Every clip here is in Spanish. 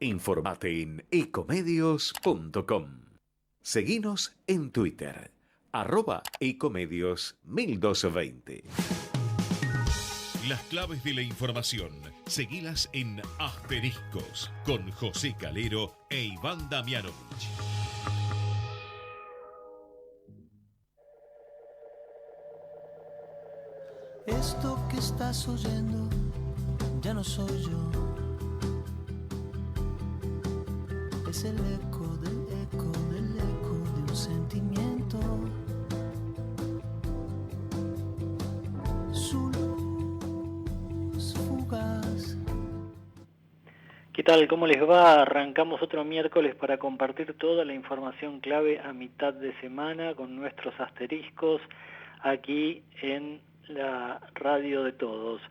Informate en ecomedios.com. Seguinos en Twitter, @ecomedios1220. Las claves de la información, seguilas en Asteriscos, con José Calero e Iván Damianovich. Esto que estás oyendo ya no soy yo. Es el eco del eco del eco de un sentimiento. Su luz fugaz. ¿Qué tal? ¿Cómo les va? Arrancamos otro miércoles para compartir toda la información clave a mitad de semana con nuestros asteriscos aquí en la radio de todos.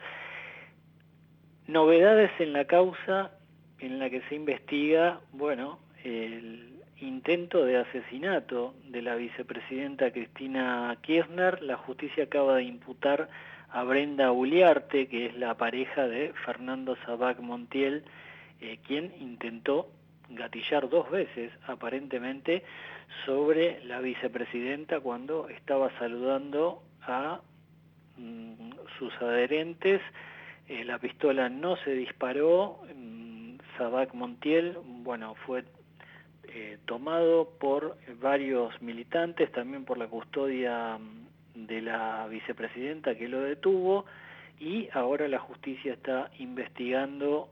Novedades en la causa en la que se investiga, el intento de asesinato de la vicepresidenta Cristina Kirchner. La justicia acaba de imputar a Brenda Uliarte, que es la pareja de Fernando Sabac Montiel, quien intentó gatillar 2 veces, aparentemente, sobre la vicepresidenta cuando estaba saludando a sus adherentes. La pistola no se disparó. Sabac Montiel, fue tomado por varios militantes, también por la custodia de la vicepresidenta que lo detuvo, y ahora la justicia está investigando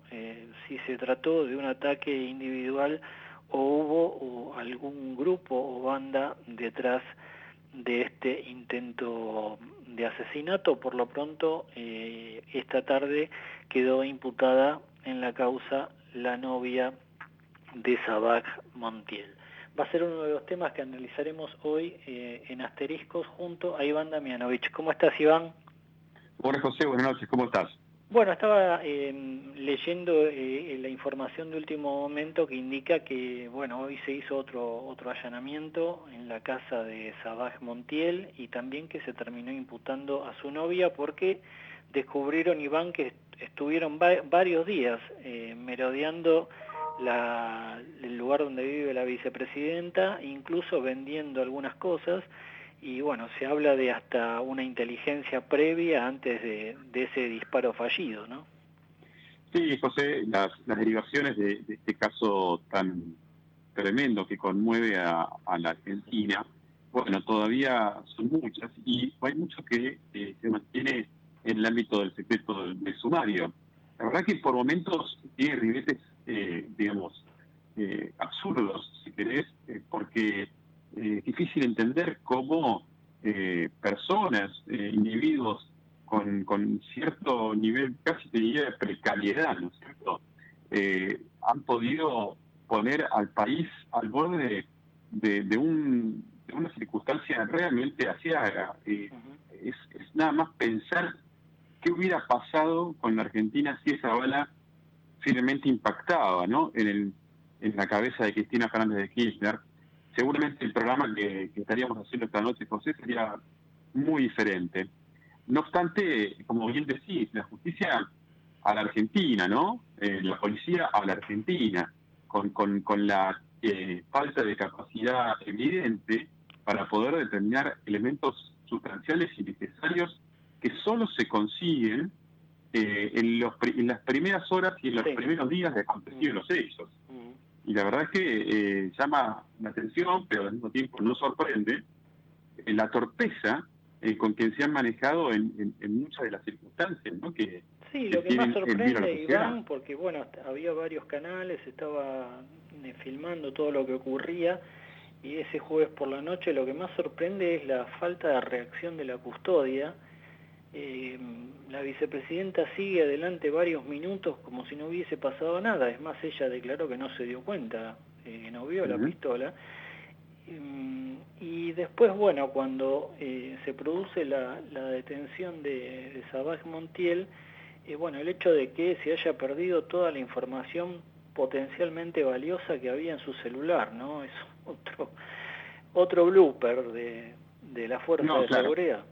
si se trató de un ataque individual o hubo algún grupo o banda detrás de este intento de asesinato. Por lo pronto, esta tarde quedó imputada en la causa la novia de Sabac Montiel. Va a ser uno de los temas que analizaremos hoy en Asteriscos junto a Iván Damianovich. ¿Cómo estás, Iván? Hola José, buenas noches, ¿cómo estás? Bueno, estaba leyendo la información de último momento que indica que, hoy se hizo otro allanamiento en la casa de Sabac Montiel y también que se terminó imputando a su novia porque descubrieron, Iván, que estuvieron varios días merodeando el lugar donde vive la vicepresidenta, incluso vendiendo algunas cosas. Y se habla de hasta una inteligencia previa antes de ese disparo fallido, ¿no? Sí, José, las derivaciones de este caso tan tremendo que conmueve a la Argentina, todavía son muchas y hay mucho que se mantiene en el ámbito del secreto del sumario. La verdad que por momentos tiene ribetes, absurdos, si querés, porque es difícil entender cómo personas, individuos con cierto nivel, casi te diría, de precariedad, ¿no es cierto?, han podido poner al país al borde de una circunstancia realmente asiaga. Es nada más pensar qué hubiera pasado con la Argentina si esa bala firmemente impactaba, ¿no?, en la cabeza de Cristina Fernández de Kirchner. Seguramente el programa que estaríamos haciendo esta noche, José, sería muy diferente. No obstante, como bien decís, la justicia a la Argentina, ¿no? La policía a la Argentina, con la falta de capacidad evidente para poder determinar elementos sustanciales y necesarios que solo se consiguen en las primeras horas y en los primeros días de acontecidos los hechos. Y la verdad es que llama la atención, pero al mismo tiempo no sorprende, la torpeza con que se han manejado en muchas de las circunstancias, ¿no?, que lo que más tienen en vilo a la sorprende, sociedad. Iván, porque había varios canales, estaba filmando todo lo que ocurría, y ese jueves por la noche lo que más sorprende es la falta de reacción de la custodia. La vicepresidenta sigue adelante varios minutos como si no hubiese pasado nada. Es más, ella declaró que no se dio cuenta, no vio la pistola. Y después, cuando se produce la detención de Sabac Montiel, el hecho de que se haya perdido toda la información potencialmente valiosa que había en su celular, ¿no? Es otro blooper de la fuerza de seguridad.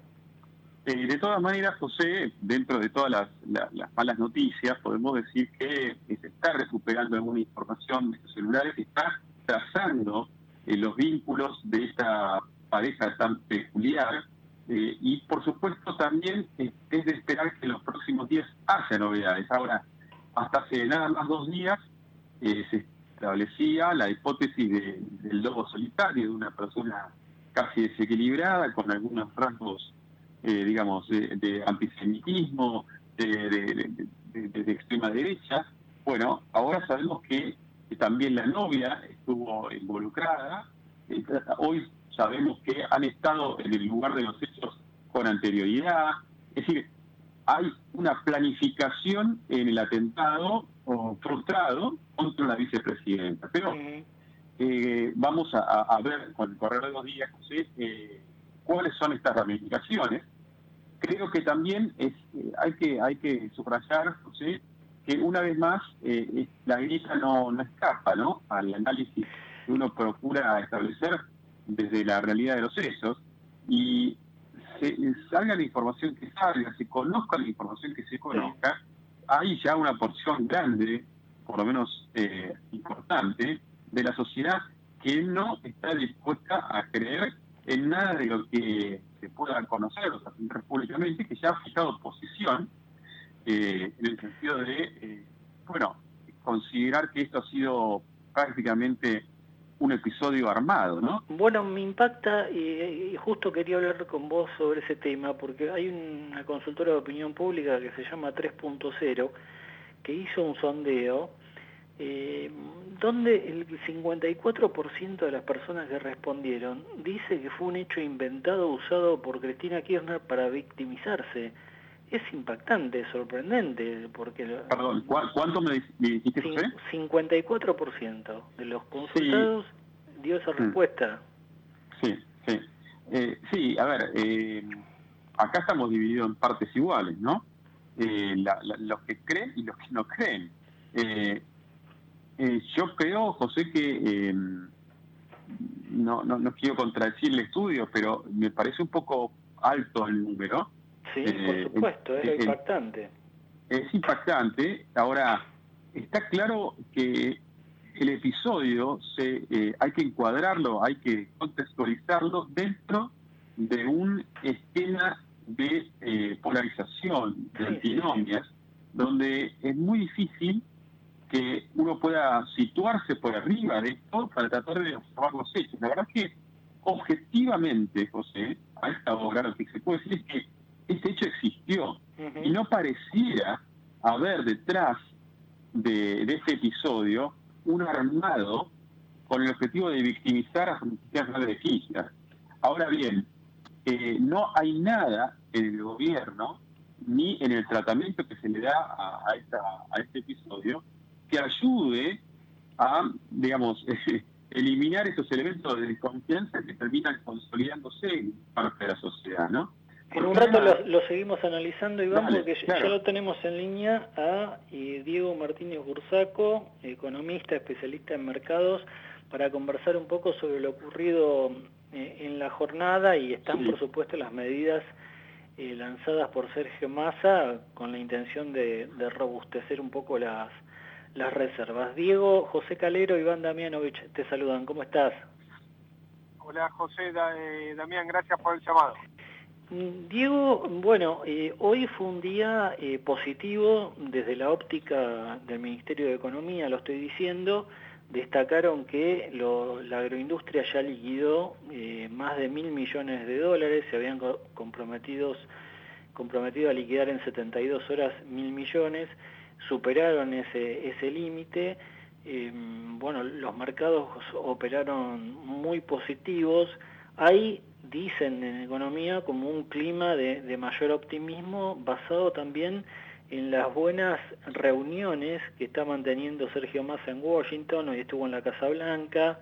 De todas maneras, José, dentro de todas las malas noticias, podemos decir que se está recuperando alguna información de estos celulares, se está trazando los vínculos de esta pareja tan peculiar, y por supuesto también es de esperar que en los próximos días haya novedades. Ahora, hasta hace nada más 2 días se establecía la hipótesis del lobo solitario, de una persona casi desequilibrada, con algunos rasgos digamos, de antisemitismo, de extrema derecha. Bueno, ahora sabemos que también la novia estuvo involucrada. Hoy sabemos que han estado en el lugar de los hechos con anterioridad. Es decir, hay una planificación en el atentado frustrado contra la vicepresidenta. Pero vamos a ver con el correr de los días, José, cuáles son estas ramificaciones. Creo que también hay que subrayar, José, que una vez más la grieta no escapa, ¿no?, al análisis que uno procura establecer desde la realidad de los hechos, y salga la información que salga, se conozca la información que se conozca, hay ya una porción grande, por lo menos importante, de la sociedad que no está dispuesta a creer en nada de lo que se pueda conocer, o sea, públicamente, que ya ha fijado posición en el sentido de, considerar que esto ha sido prácticamente un episodio armado, ¿no? Bueno, me impacta y justo quería hablar con vos sobre ese tema, porque hay una consultora de opinión pública que se llama 3.0, que hizo un sondeo donde el 54% de las personas que respondieron dice que fue un hecho inventado usado por Cristina Kirchner para victimizarse. Es impactante, sorprendente, porque... Perdón, ¿cuánto me dijiste, José? 54% de los consultados dio esa respuesta. Sí, a ver, acá estamos divididos en partes iguales, ¿no? Los que creen y los que no creen. Yo creo, José, que no quiero contradecir el estudio, pero me parece un poco alto el número. Sí, por supuesto, es impactante. Es impactante. Ahora, está claro que el episodio hay que encuadrarlo, hay que contextualizarlo dentro de un esquema de polarización, de antinomias, donde es muy difícil que uno pueda situarse por arriba de esto para tratar de observar los hechos. La verdad es que, objetivamente, José, a esta hora lo que se puede decir es que este hecho existió y no pareciera haber detrás de este episodio un armado con el objetivo de victimizar a Francisca de Kirchner. Ahora bien, no hay nada en el gobierno ni en el tratamiento que se le da a este episodio que ayude a, digamos, eliminar esos elementos de desconfianza que terminan consolidándose en parte de la sociedad, ¿no? En un rato lo seguimos analizando, Iván, porque claro. ya lo tenemos en línea a Diego Martínez Bursaco, economista, especialista en mercados, para conversar un poco sobre lo ocurrido en la jornada, y están, por supuesto, las medidas lanzadas por Sergio Massa con la intención de robustecer un poco las reservas. Diego, José Calero, Iván Damianovich te saludan. ¿Cómo estás? Hola, José, Damián, gracias por el llamado. Diego, bueno, hoy fue un día positivo desde la óptica del Ministerio de Economía, lo estoy diciendo. Destacaron que la agroindustria ya liquidó más de $1.000 millones, se habían comprometido a liquidar en 72 horas 1.000 millones, superaron ese límite. Bueno, los mercados operaron muy positivos. Hay, dicen en economía, como un clima de mayor optimismo, basado también en las buenas reuniones que está manteniendo Sergio Massa en Washington. Hoy estuvo en la Casa Blanca,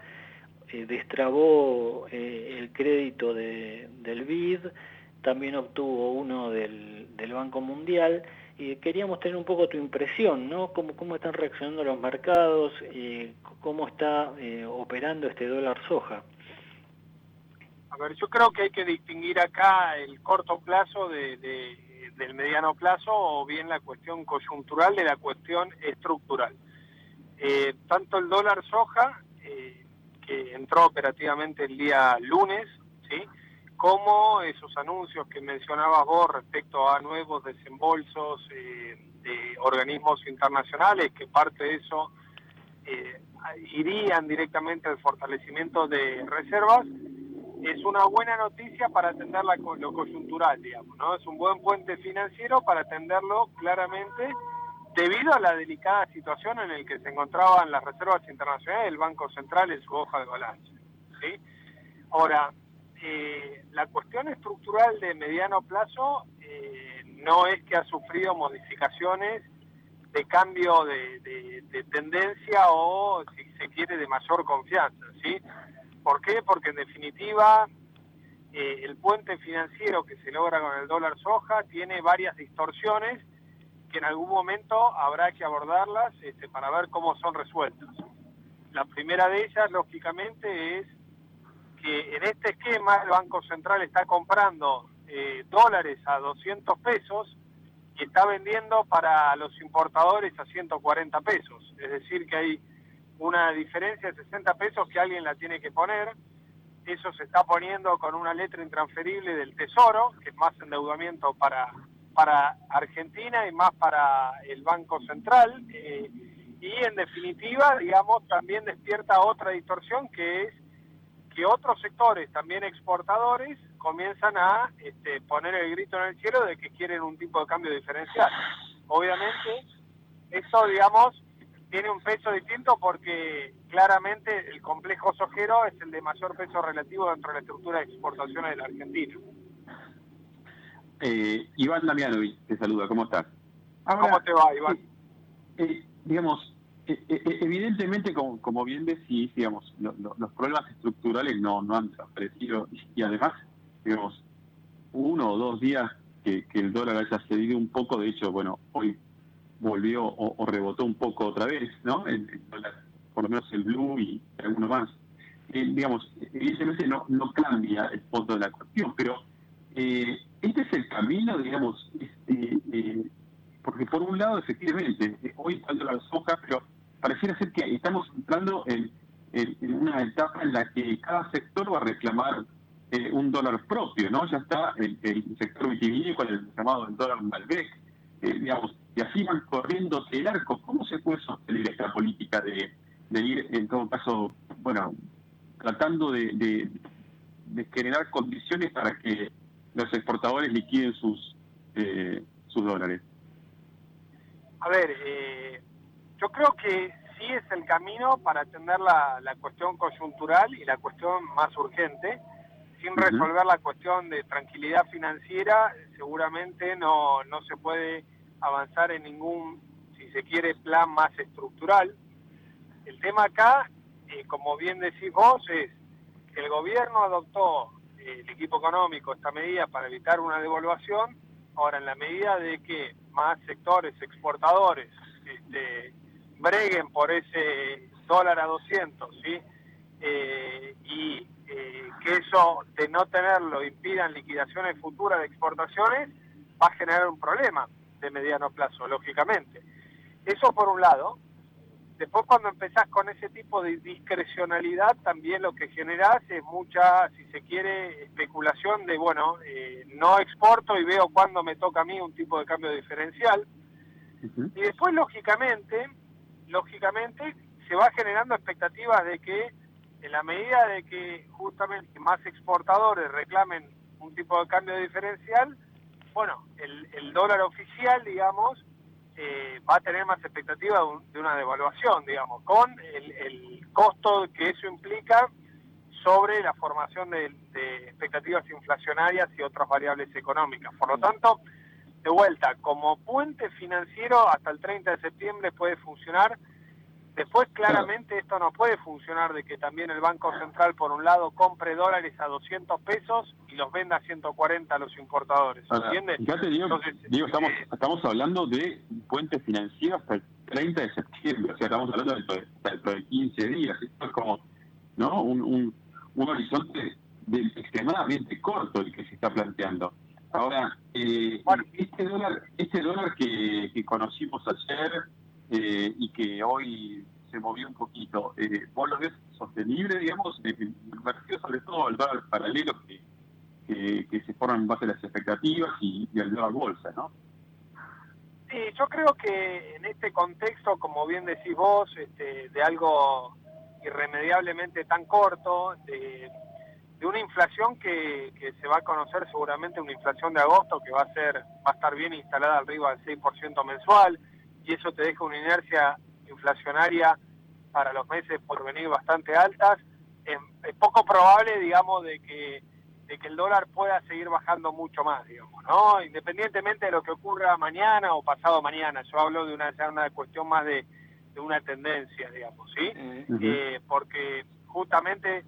destrabó el crédito del BID, también obtuvo uno del Banco Mundial. Queríamos tener un poco tu impresión, ¿no? ¿Cómo están reaccionando los mercados? ¿Cómo está operando este dólar soja? A A ver, yo creo que hay que distinguir acá el corto plazo del mediano plazo, o bien la cuestión coyuntural de la cuestión estructural. Tanto el dólar soja, que entró operativamente el día lunes, ¿sí?, como esos anuncios que mencionabas vos respecto a nuevos desembolsos de organismos internacionales, que parte de eso irían directamente al fortalecimiento de reservas, es una buena noticia para atender lo coyuntural, digamos, ¿no? Es un buen puente financiero para atenderlo claramente debido a la delicada situación en la que se encontraban las reservas internacionales del Banco Central en su hoja de balance, ¿sí? Ahora, la cuestión estructural de mediano plazo no es que ha sufrido modificaciones de cambio de tendencia o, si se quiere, de mayor confianza, ¿sí? ¿Por qué? Porque en definitiva el puente financiero que se logra con el dólar soja tiene varias distorsiones que en algún momento habrá que abordarlas para ver cómo son resueltas. La primera de ellas, lógicamente, es que en este esquema el Banco Central está comprando dólares a 200 pesos y está vendiendo para los importadores a 140 pesos. Es decir, que hay una diferencia de 60 pesos que alguien la tiene que poner. Eso se está poniendo con una letra intransferible del Tesoro, que es más endeudamiento para Argentina y más para el Banco Central. Y en definitiva, digamos, también despierta otra distorsión, que es que otros sectores, también exportadores, comienzan a poner el grito en el cielo de que quieren un tipo de cambio diferencial. Obviamente, eso, digamos, tiene un peso distinto porque claramente el complejo sojero es el de mayor peso relativo dentro de la estructura de exportaciones de la Argentina. Iván Damianovic te saluda, ¿cómo estás? Ahora, ¿cómo te va, Iván? Digamos, evidentemente, como bien decís, digamos, los problemas estructurales no han desaparecido, y además, digamos, 1 o 2 días que el dólar haya cedido un poco. De hecho, bueno, hoy volvió o rebotó un poco otra vez, ¿no? El dólar, por lo menos el blue y alguno más. Digamos, evidentemente no cambia el fondo de la cuestión, pero este es el camino, digamos, porque por un lado, efectivamente, hoy está el dólar soja, pero pareciera ser que estamos entrando en una etapa en la que cada sector va a reclamar un dólar propio, ¿no? Ya está el sector vitivinícola con el llamado el dólar Malbec, digamos, y así van corriendo el arco. ¿Cómo se puede sostener esta política de ir, en todo caso, bueno, tratando de generar condiciones para que los exportadores liquiden sus dólares? A ver, yo creo que sí es el camino para atender la cuestión coyuntural y la cuestión más urgente. Sin resolver la cuestión de tranquilidad financiera, seguramente no se puede avanzar en ningún, si se quiere, plan más estructural. El tema acá, como bien decís vos, es que el gobierno adoptó, el equipo económico, esta medida para evitar una devaluación. Ahora, en la medida de que más sectores exportadores breguen por ese dólar a 200, ¿sí? Y que eso, de no tenerlo, impidan liquidaciones futuras de exportaciones, va a generar un problema de mediano plazo, lógicamente. Eso por un lado. Después, cuando empezás con ese tipo de discrecionalidad, también lo que generás es mucha, si se quiere, especulación de, bueno, no exporto y veo cuándo me toca a mí un tipo de cambio diferencial. Y después, lógicamente, se va generando expectativas de que, en la medida de que justamente más exportadores reclamen un tipo de cambio diferencial, bueno, el dólar oficial, digamos, va a tener más expectativa de una devaluación, digamos, con el costo que eso implica sobre la formación de expectativas inflacionarias y otras variables económicas. Por lo tanto, de vuelta, como puente financiero hasta el 30 de septiembre puede funcionar. Después, claramente, esto no puede funcionar de que también el Banco Central, por un lado, compre dólares a 200 pesos y los venda a 140 a los importadores. ¿Entiendes? Fíjate, Diego, estamos hablando de un puente financiero hasta el 30 de septiembre. O sea, estamos hablando dentro de 15 días. Esto es como, ¿no? Un horizonte extremadamente corto el que se está planteando. Ahora, este dólar que conocimos ayer y que hoy se movió un poquito, ¿vos lo ves sostenible, digamos? Me refiero sobre todo al dólar paralelo que se forman en base a las expectativas y al dólar bolsa, ¿no? Sí, yo creo que en este contexto, como bien decís vos, de algo irremediablemente tan corto, de una inflación que se va a conocer seguramente, una inflación de agosto que va a estar bien instalada arriba del 6% mensual, y eso te deja una inercia inflacionaria para los meses por venir bastante altas. Es poco probable, digamos, de que el dólar pueda seguir bajando mucho más, digamos, ¿no? Independientemente de lo que ocurra mañana o pasado mañana. Yo hablo de una cuestión más de una tendencia, digamos, ¿sí? Porque justamente,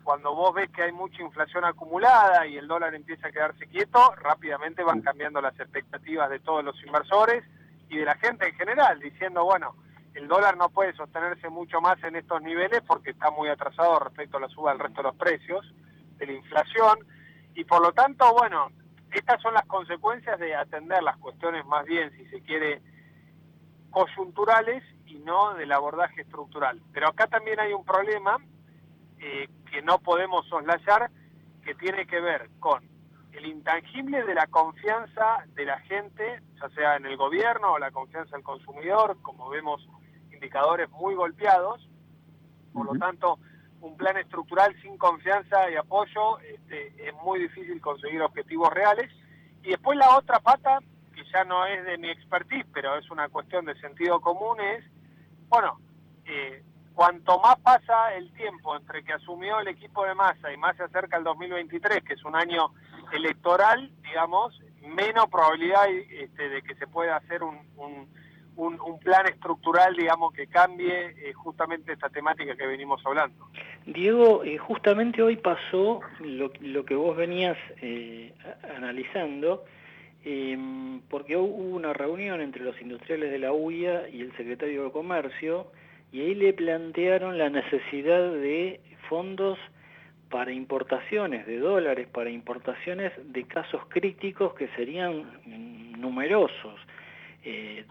cuando vos ves que hay mucha inflación acumulada y el dólar empieza a quedarse quieto, rápidamente van cambiando las expectativas de todos los inversores y de la gente en general, diciendo, bueno, el dólar no puede sostenerse mucho más en estos niveles porque está muy atrasado respecto a la suba del resto de los precios, de la inflación, y por lo tanto, bueno, estas son las consecuencias de atender las cuestiones más bien, si se quiere, coyunturales y no del abordaje estructural. Pero acá también hay un problema que no podemos soslayar, que tiene que ver con el intangible de la confianza de la gente, ya sea en el gobierno o la confianza del consumidor, como vemos indicadores muy golpeados. Por lo tanto, un plan estructural sin confianza y apoyo es muy difícil conseguir objetivos reales. Y después la otra pata, que ya no es de mi expertise, pero es una cuestión de sentido común, es, bueno, cuanto más pasa el tiempo entre que asumió el equipo de Massa y más se acerca el 2023, que es un año electoral, digamos, menos probabilidad de que se pueda hacer un plan estructural, digamos, que cambie justamente esta temática que venimos hablando. Diego, justamente hoy pasó lo que vos venías analizando, porque hubo una reunión entre los industriales de la UIA y el secretario de Comercio, y ahí le plantearon la necesidad de fondos para importaciones, de dólares para importaciones de casos críticos que serían numerosos.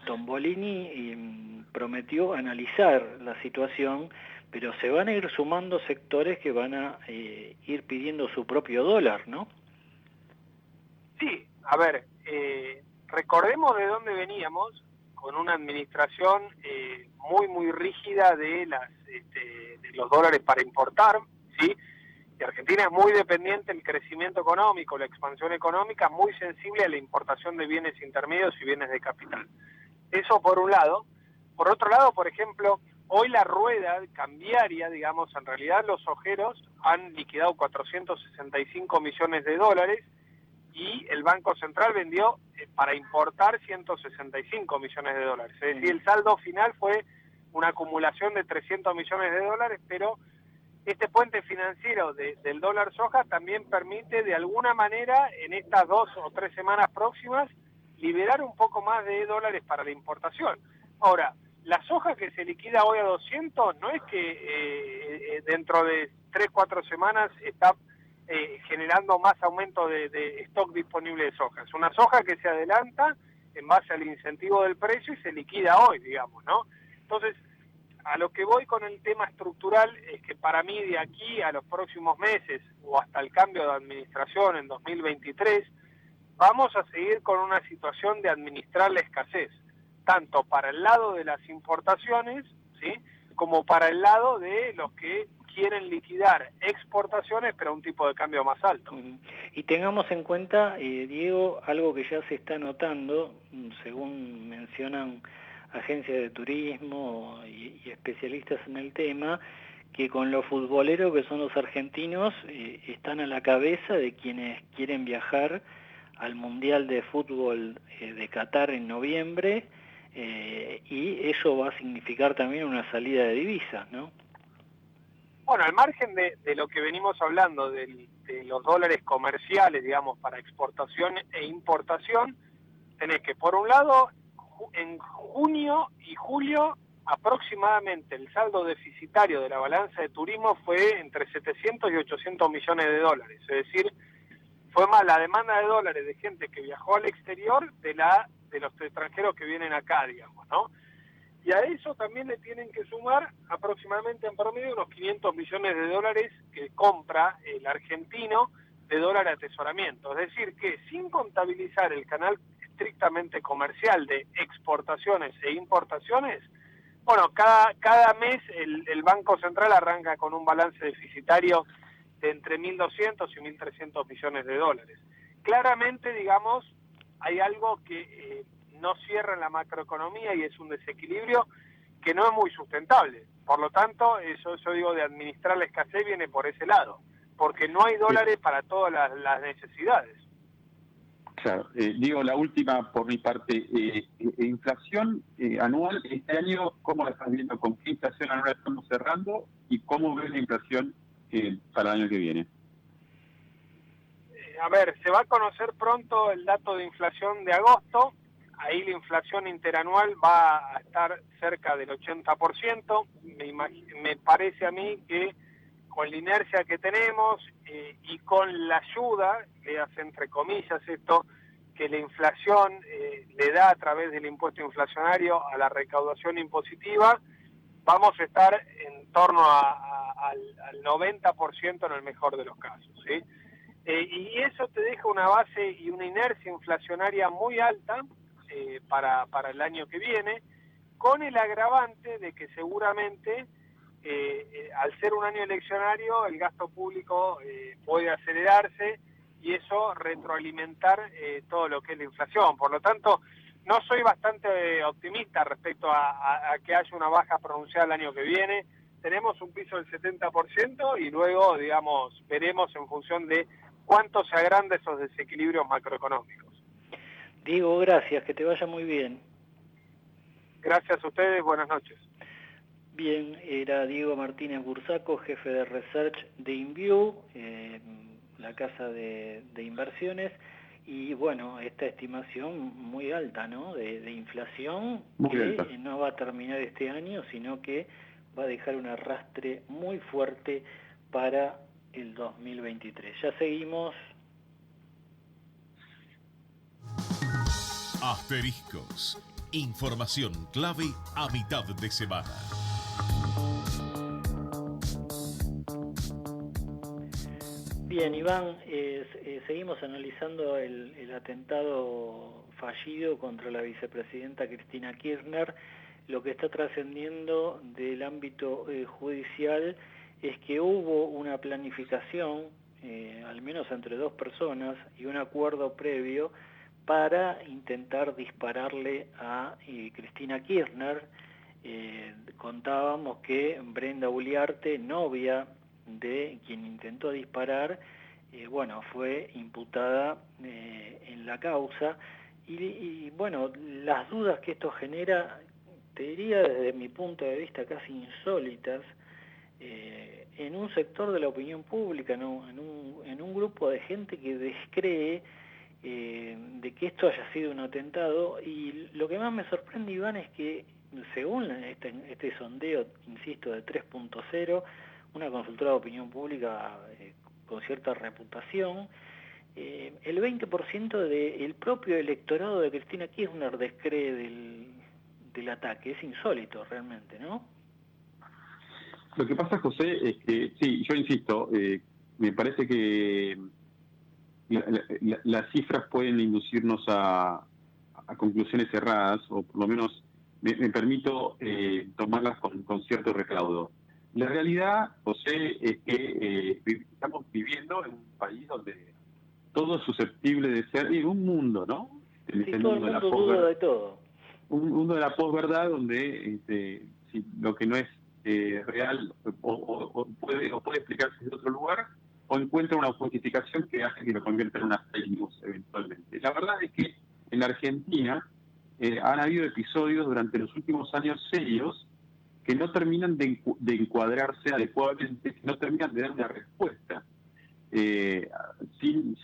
Tombolini prometió analizar la situación, pero se van a ir sumando sectores que van a ir pidiendo su propio dólar, ¿no? Sí, a ver, recordemos de dónde veníamos, con una administración muy rígida de los dólares para importar, ¿sí? Y Argentina es muy dependiente del crecimiento económico, la expansión económica, muy sensible a la importación de bienes intermedios y bienes de capital. Eso por un lado. Por otro lado, por ejemplo, hoy la rueda cambiaria, digamos, en realidad los ojeros han liquidado 465 millones de dólares y el Banco Central vendió para importar 165 millones de dólares. Es decir, el saldo final fue una acumulación de 300 millones de dólares, pero este puente financiero del dólar soja también permite de alguna manera en estas 2 o 3 semanas próximas liberar un poco más de dólares para la importación. Ahora, la soja que se liquida hoy a 200 no es que dentro de 3-4 semanas está generando más aumento de stock disponible de soja. Es una soja que se adelanta en base al incentivo del precio y se liquida hoy, digamos, ¿no? Entonces, a lo que voy con el tema estructural es que para mí de aquí a los próximos meses o hasta el cambio de administración en 2023 vamos a seguir con una situación de administrar la escasez, tanto para el lado de las importaciones, ¿sí?, como para el lado de los que quieren liquidar exportaciones pero a un tipo de cambio más alto. Y tengamos en cuenta, Diego, algo que ya se está notando, según mencionan agencias de turismo y especialistas en el tema, que con los futboleros que son los argentinos están a la cabeza de quienes quieren viajar al Mundial de Fútbol de Qatar en noviembre, y eso va a significar también una salida de divisas, ¿no? Bueno, al margen de lo que venimos hablando, de los dólares comerciales, digamos, para exportación e importación, tenés que, por un lado, en junio y julio aproximadamente el saldo deficitario de la balanza de turismo fue entre 700 y 800 millones de dólares. Es decir, fue más la demanda de dólares de gente que viajó al exterior de los extranjeros que vienen acá, digamos, ¿no? Y a eso también le tienen que sumar aproximadamente en promedio unos 500 millones de dólares que compra el argentino de dólar atesoramiento. Es decir, que sin contabilizar el canal estrictamente comercial de exportaciones e importaciones, bueno, cada mes el Banco Central arranca con un balance deficitario de entre 1.200 y 1.300 millones de dólares. Claramente, digamos, hay algo que no cierra en la macroeconomía y es un desequilibrio que no es muy sustentable. Por lo tanto, eso yo digo de administrar la escasez viene por ese lado, porque no hay dólares para todas las necesidades. Claro, digo la última por mi parte, inflación anual este año, ¿cómo la estás viendo? ¿Con qué inflación anual estamos cerrando? ¿Y cómo ves la inflación para el año que viene? A ver, se va a conocer pronto el dato de inflación de agosto. Ahí la inflación interanual va a estar cerca del 80%. Me parece a mí que con la inercia que tenemos y con la ayuda, le hace entre comillas esto, que la inflación le da a través del impuesto inflacionario a la recaudación impositiva, vamos a estar en torno al 90% en el mejor de los casos, ¿sí? Y eso te deja una base y una inercia inflacionaria muy alta para el año que viene, con el agravante de que seguramente al ser un año eleccionario el gasto público puede acelerarse y eso retroalimentar todo lo que es la inflación. Por lo tanto, no soy bastante optimista respecto a que haya una baja pronunciada el año que viene. Tenemos un piso del 70% y luego, digamos, veremos en función de cuánto se agranda esos desequilibrios macroeconómicos. Diego, gracias, que te vaya muy bien. Gracias a ustedes, buenas noches. Bien, era Diego Martínez Bursaco, jefe de Research de InView, la casa de inversiones, y bueno, esta estimación muy alta, ¿no?, de inflación, muy que alta. No va a terminar este año, sino que va a dejar un arrastre muy fuerte para el 2023. Ya seguimos. Asteriscos. Información clave a mitad de semana. Bien, Iván, seguimos analizando el atentado fallido contra la vicepresidenta Cristina Kirchner. Lo que está trascendiendo del ámbito judicial es que hubo una planificación, al menos entre dos personas, y un acuerdo previo para intentar dispararle a Cristina Kirchner. Contábamos que Brenda Uliarte, novia de quien intentó disparar, fue imputada en la causa y bueno, las dudas que esto genera, te diría desde mi punto de vista casi insólitas, en un sector de la opinión pública, ¿no? en un grupo de gente que descree de que esto haya sido un atentado. Y lo que más me sorprende, Iván, es que según este sondeo, insisto, de 3.0, una consultora de opinión pública con cierta reputación, el 20% del propio electorado de Cristina Kirchner descree del ataque. Es insólito realmente, ¿no? Lo que pasa, José, es que, sí, yo insisto, me parece que las cifras pueden inducirnos a conclusiones erradas, o por lo menos me permito tomarlas con cierto recaudo. La realidad, José, es que estamos viviendo en un país donde todo es susceptible de ser, en un mundo, ¿no? Sí, todo el mundo duda de todo. Un mundo de la posverdad donde si lo que no es real o puede explicarse de otro lugar, o encuentra una justificación que hace que lo convierta en una fake news eventualmente. La verdad es que en la Argentina han habido episodios durante los últimos años serios que no terminan de encuadrarse adecuadamente, que no terminan de dar una respuesta. Sin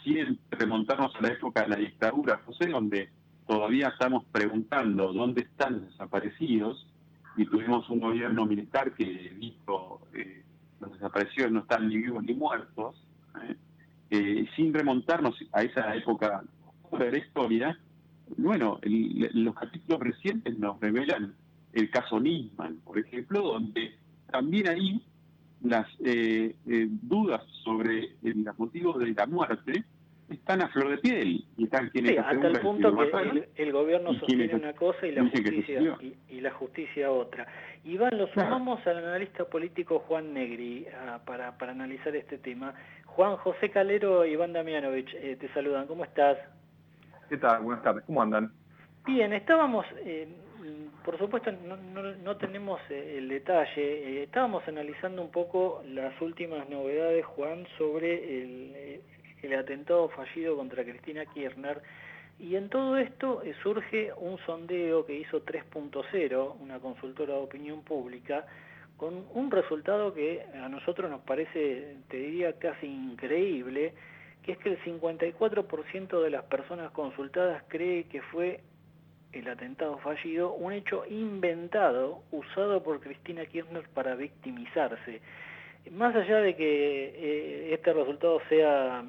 remontarnos a la época de la dictadura, José, donde todavía estamos preguntando dónde están los desaparecidos, y tuvimos un gobierno militar que dijo los desaparecidos no están ni vivos ni muertos, sin remontarnos a esa época oscura de la historia. Bueno, los capítulos recientes nos revelan el caso Nisman, por ejemplo, donde también ahí las dudas sobre los motivos de la muerte están a flor de piel, y están quienes sí, hasta el punto que el gobierno sostiene una cosa y la justicia otra. Iván, lo sumamos al analista político Juan Negri para analizar este tema. Juan, José Calero y Iván Damianovich te saludan. ¿Cómo estás? ¿Qué tal? Buenas tardes. ¿Cómo andan? Bien, estábamos, por supuesto no tenemos el detalle, estábamos analizando un poco las últimas novedades, Juan, sobre el atentado fallido contra Cristina Kirchner, y en todo esto surge un sondeo que hizo 3.0, una consultora de opinión pública, con un resultado que a nosotros nos parece, te diría, casi increíble, que es que el 54% de las personas consultadas cree que fue el atentado fallido un hecho inventado, usado por Cristina Kirchner para victimizarse. Más allá de que este resultado sea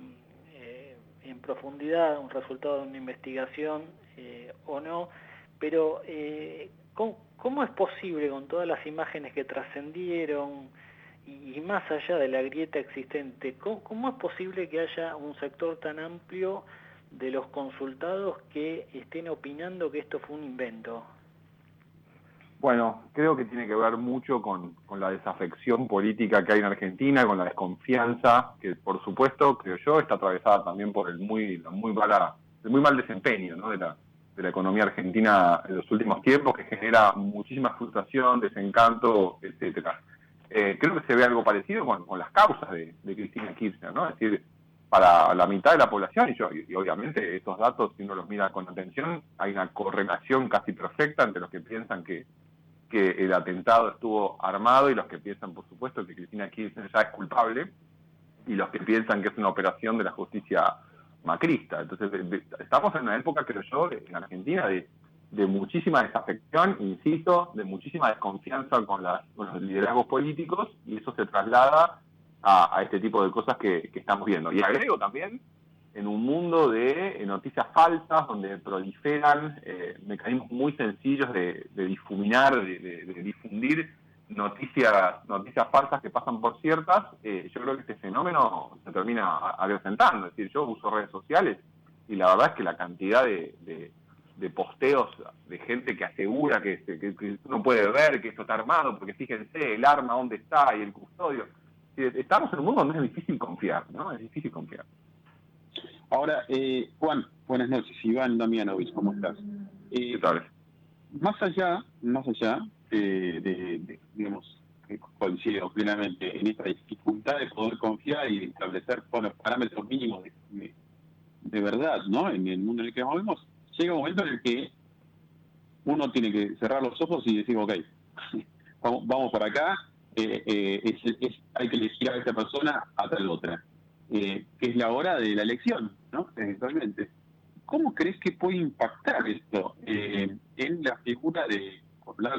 en profundidad un resultado de una investigación o no, pero ¿cómo es posible, con todas las imágenes que trascendieron y más allá de la grieta existente, cómo es posible que haya un sector tan amplio de los consultados que estén opinando que esto fue un invento? Bueno, creo que tiene que ver mucho con la desafección política que hay en Argentina, con la desconfianza, que por supuesto, creo yo, está atravesada también por el muy mal desempeño, ¿no?, de la economía argentina en los últimos tiempos, que genera muchísima frustración, desencanto, etcétera. Creo que se ve algo parecido con las causas de Cristina Kirchner, ¿no? Es decir, para la mitad de la población, y obviamente estos datos, si uno los mira con atención, hay una correlación casi perfecta entre los que piensan que el atentado estuvo armado y los que piensan, por supuesto, que Cristina Kirchner ya es culpable, y los que piensan que es una operación de la justicia macrista. Entonces, estamos en una época, creo yo, en Argentina de muchísima desafección, insisto, de muchísima desconfianza con los liderazgos políticos, y eso se traslada a este tipo de cosas que estamos viendo. Y agrego también, en un mundo de noticias falsas, donde proliferan mecanismos muy sencillos de difuminar, de difundir noticias falsas que pasan por ciertas, yo creo que este fenómeno se termina acrecentando. Es decir, yo uso redes sociales y la verdad es que la cantidad de posteos de gente que asegura que uno puede ver que esto está armado, porque fíjense, el arma dónde está y el custodio. Estamos en un mundo donde es difícil confiar, ¿no? Es difícil confiar. Ahora, Juan, buenas noches. Iván Damianovich, ¿cómo estás? ¿Qué tal? Más allá digamos, coincido plenamente en esta dificultad de poder confiar y establecer parámetros mínimos de verdad, ¿no?, en el mundo en el que nos movemos, llega un momento en el que uno tiene que cerrar los ojos y decir, ok, vamos para acá, hay que elegir a esta persona a tal otra, que es la hora de la elección, ¿no?, eventualmente. ¿Cómo crees que puede impactar esto en la figura de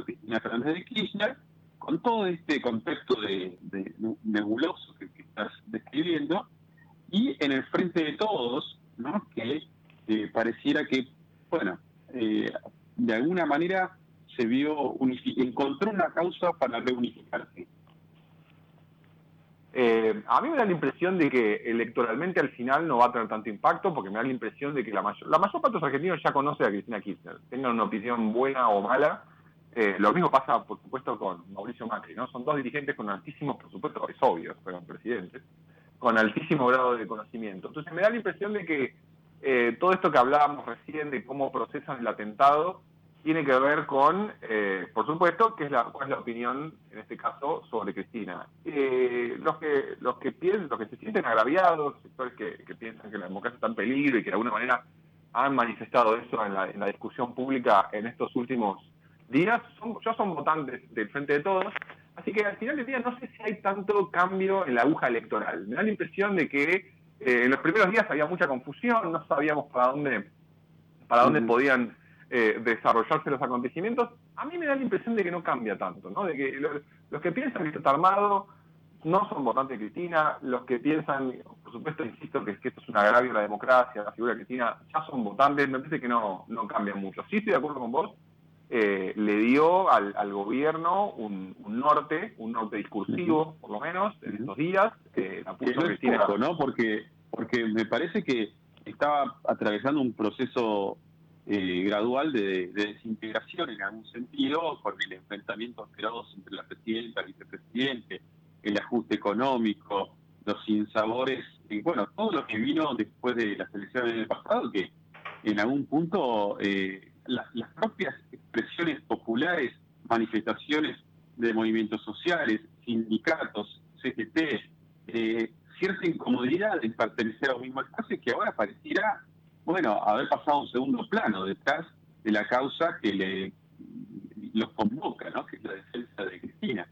Cristina Fernández de Kirchner, con todo este contexto de nebuloso que estás describiendo, y en el frente de todos, ¿no?, que pareciera que, bueno, de alguna manera se vio encontró una causa para reunificarse? A mí me da la impresión de que electoralmente al final no va a tener tanto impacto, porque me da la impresión de que la mayor parte de los argentinos ya conoce a Cristina Kirchner, tengan una opinión buena o mala. Lo mismo pasa, por supuesto, con Mauricio Macri, ¿no? Son dos dirigentes con altísimos, por supuesto, es obvio, fueron presidentes, con altísimo grado de conocimiento. Entonces me da la impresión de que todo esto que hablábamos recién de cómo procesan el atentado tiene que ver con, por supuesto, cuál es la opinión, en este caso, sobre Cristina. Los que se sienten agraviados, sectores que piensan que la democracia está en peligro y que de alguna manera han manifestado eso en la discusión pública en estos últimos días, ya son votantes del Frente de Todos, así que al final del día no sé si hay tanto cambio en la aguja electoral. Me da la impresión de que en los primeros días había mucha confusión, no sabíamos para dónde podían desarrollarse los acontecimientos, a mí me da la impresión de que no cambia tanto, ¿no? De que los que piensan que está armado no son votantes de Cristina, los que piensan, por supuesto, insisto, que esto es un agravio a la democracia, la figura de Cristina, ya son votantes, me parece que no cambia mucho. Sí estoy de acuerdo con vos, le dio al gobierno un norte discursivo, por lo menos, en estos días. La puso no Cristina. Es poco, ¿no? Porque me parece que estaba atravesando un proceso gradual de desintegración en algún sentido, con el enfrentamiento feroz entre la presidenta y el vicepresidente, el ajuste económico, los sinsabores, y bueno, todo lo que vino después de las elecciones del pasado, que en algún punto las propias expresiones populares, manifestaciones de movimientos sociales, sindicatos, CGT, cierta incomodidad en pertenecer a un mismo espacio que ahora pareciera, bueno, haber pasado a un segundo plano detrás de la causa que los convoca, ¿no? Que es la defensa de Cristina.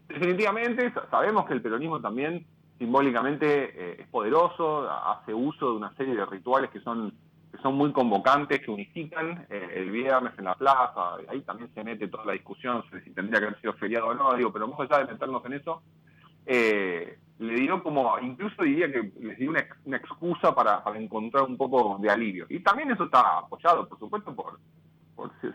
Definitivamente, sabemos que el peronismo también simbólicamente es poderoso, hace uso de una serie de rituales que son muy convocantes, que unifican. El viernes en la plaza, ahí también se mete toda la discusión sobre si tendría que haber sido feriado o no, pero más allá de meternos en eso, le dio como, incluso diría que les dio una excusa para encontrar un poco de alivio. Y también eso está apoyado, por supuesto, por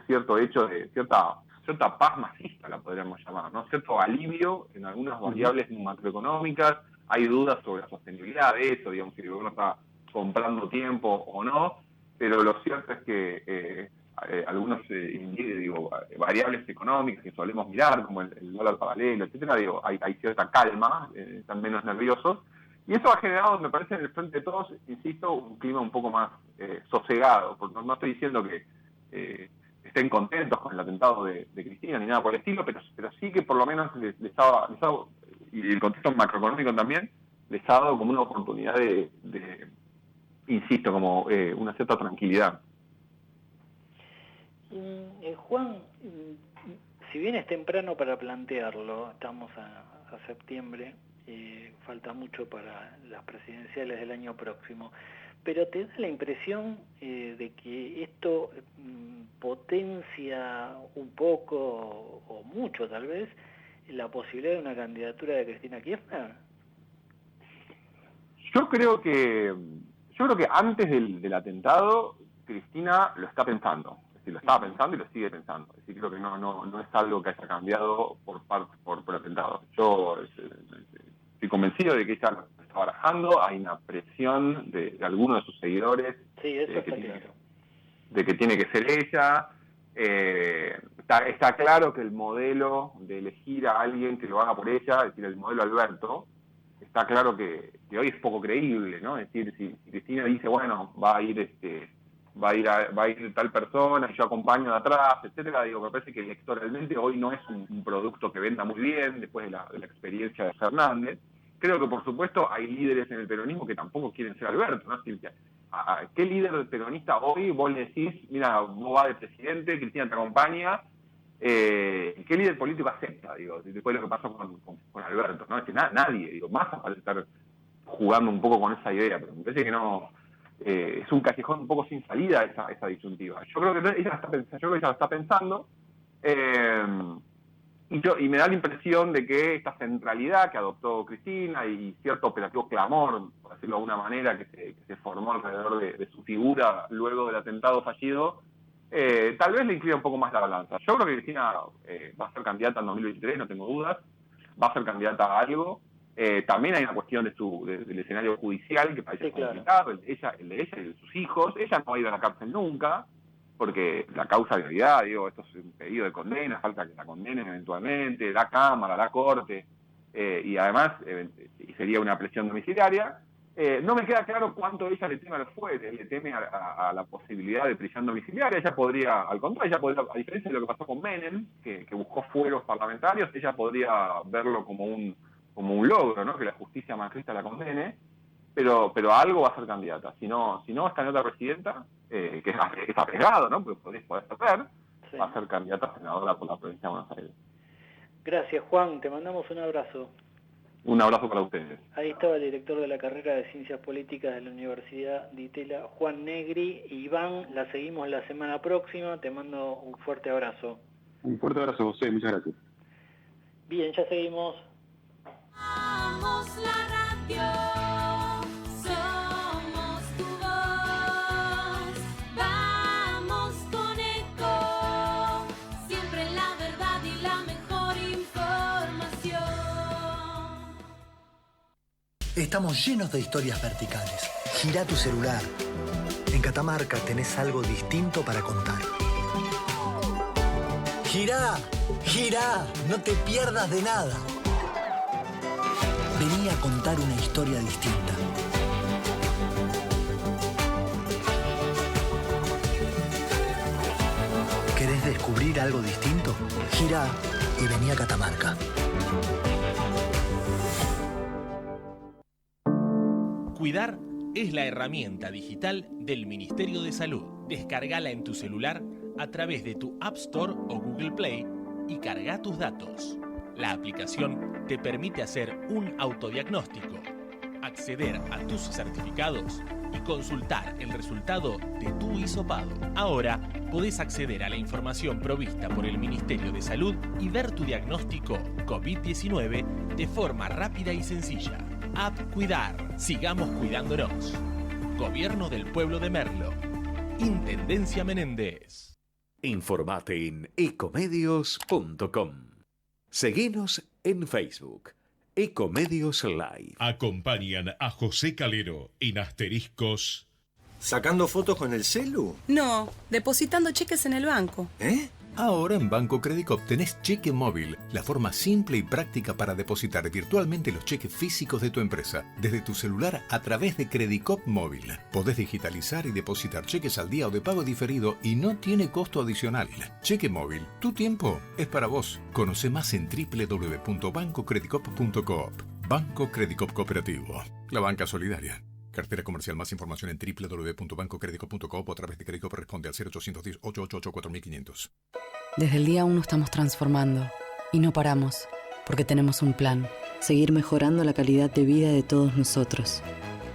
cierto hecho de cierta paz masista, la podríamos llamar, ¿no? Cierto alivio en algunas variables macroeconómicas. Hay dudas sobre la sostenibilidad de eso, digamos, si el gobierno está comprando tiempo o no, pero lo cierto es que algunos variables económicas que solemos mirar, como el dólar paralelo, etcétera, hay cierta calma, están menos nerviosos, y eso ha generado, me parece, en el frente de todos, insisto, un clima un poco más sosegado, porque no estoy diciendo que estén contentos con el atentado de Cristina ni nada por el estilo, pero sí que por lo menos les ha dado, y el contexto macroeconómico también, les ha dado como una oportunidad de insisto, como una cierta tranquilidad. Juan, si bien es temprano para plantearlo, estamos a septiembre, falta mucho para las presidenciales del año próximo, pero ¿te da la impresión de que esto potencia un poco o mucho tal vez la posibilidad de una candidatura de Cristina Kirchner? Yo creo que antes del atentado Cristina lo está pensando, es decir, lo estaba pensando y lo sigue pensando. Es decir, creo que no es algo que haya cambiado por el atentado. Yo estoy convencido de que ella lo está barajando. Hay una presión de algunos de sus seguidores, sí, eso está claro, de que tiene que ser ella. Está claro que el modelo de elegir a alguien que lo haga por ella, es decir, el modelo Alberto, está claro que hoy es poco creíble, ¿no? Es decir, si Cristina dice, bueno, va a ir tal persona y yo acompaño de atrás, etcétera, me parece que electoralmente hoy no es un producto que venda muy bien después de la experiencia de Fernández. Creo que, por supuesto, hay líderes en el peronismo que tampoco quieren ser Alberto, ¿no? ¿Qué líder peronista hoy vos le decís, mira, vos vas de presidente, Cristina te acompaña? ¿Qué líder político acepta, después de lo que pasó con Alberto, ¿no? Es que nadie, Massa parece estar jugando un poco con esa idea, pero me parece que no, es un callejón un poco sin salida esa disyuntiva. Yo creo que ella lo está pensando, y me da la impresión de que esta centralidad que adoptó Cristina y cierto operativo clamor, por decirlo de alguna manera, que se formó alrededor de su figura luego del atentado fallido, tal vez le inclina un poco más la balanza. Yo creo que Cristina va a ser candidata en 2023, no tengo dudas, va a ser candidata a algo. También hay una cuestión del escenario judicial que parece complicado, el de ella y de sus hijos. Ella no va a ir a la cárcel nunca, porque la causa de realidad, esto es un pedido de condena, falta que la condenen eventualmente, la Cámara, la Corte, y además sería una presión domiciliaria. No me queda claro cuánto ella le teme a los fueros, le teme a la posibilidad de prisión domiciliaria. Ella podría, al contrario, a diferencia de lo que pasó con Menem, que buscó fueros parlamentarios, ella podría verlo como un logro, ¿no? Que la justicia macrista la condene, pero a algo va a ser candidata. Si no es candidata a presidenta, que es arriesgado, ¿no? Porque podés perder, sí, va a ser candidata a senadora por la provincia de Buenos Aires. Gracias, Juan, te mandamos un abrazo. Un abrazo para ustedes. Ahí estaba el director de la carrera de Ciencias Políticas de la Universidad de Itela, Juan Negri. Iván, la seguimos la semana próxima. Te mando un fuerte abrazo. Un fuerte abrazo, José. Muchas gracias. Bien, ya seguimos. Somos la radio, somos tu voz, vamos con Eco, siempre la verdad y la mejor información. Estamos llenos de historias verticales. Gira tu celular. En Catamarca tenés algo distinto para contar. Girá, girá, no te pierdas de nada. Vení a contar una historia distinta. ¿Querés descubrir algo distinto? Girá y vení a Catamarca. Cuidar es la herramienta digital del Ministerio de Salud. Descargala en tu celular a través de tu App Store o Google Play y carga tus datos. La aplicación te permite hacer un autodiagnóstico, acceder a tus certificados y consultar el resultado de tu hisopado. Ahora podés acceder a la información provista por el Ministerio de Salud y ver tu diagnóstico COVID-19 de forma rápida y sencilla. App Cuidar. Sigamos cuidándonos. Gobierno del Pueblo de Merlo. Intendencia Menéndez. Informate en ecomedios.com. Seguinos en Facebook. Ecomedios Live. Acompañan a José Calero en Asteriscos. ¿Sacando fotos con el celu? No, depositando cheques en el banco. ¿Eh? Ahora en Banco Credicop tenés Cheque Móvil, la forma simple y práctica para depositar virtualmente los cheques físicos de tu empresa, desde tu celular a través de Credicop Móvil. Podés digitalizar y depositar cheques al día o de pago diferido y no tiene costo adicional. Cheque Móvil, tu tiempo es para vos. Conoce más en www.bancocredicop.coop. Banco Credicop Cooperativo, la banca solidaria. Cartera comercial. Más información en www.bancocredico.coop o a través de Credicop. Responde al 0810-888-4500. Desde el día 1 estamos transformando y no paramos porque tenemos un plan. Seguir mejorando la calidad de vida de todos nosotros.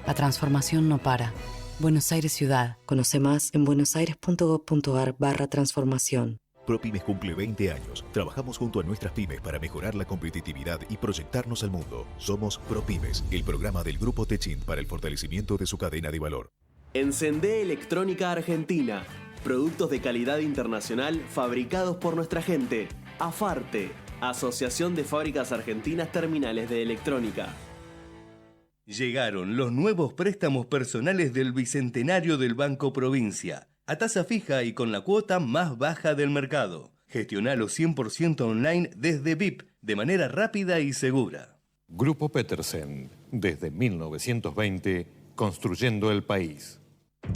La transformación no para. Buenos Aires Ciudad. Conoce más en buenosaires.gov.ar/transformación. ProPymes cumple 20 años. Trabajamos junto a nuestras pymes para mejorar la competitividad y proyectarnos al mundo. Somos ProPymes, el programa del Grupo Techint para el fortalecimiento de su cadena de valor. Encendé Electrónica Argentina. Productos de calidad internacional fabricados por nuestra gente. AFARTE, Asociación de Fábricas Argentinas Terminales de Electrónica. Llegaron los nuevos préstamos personales del Bicentenario del Banco Provincia. A tasa fija y con la cuota más baja del mercado. Gestionalo 100% online desde BIP, de manera rápida y segura. Grupo Petersen, desde 1920, construyendo el país.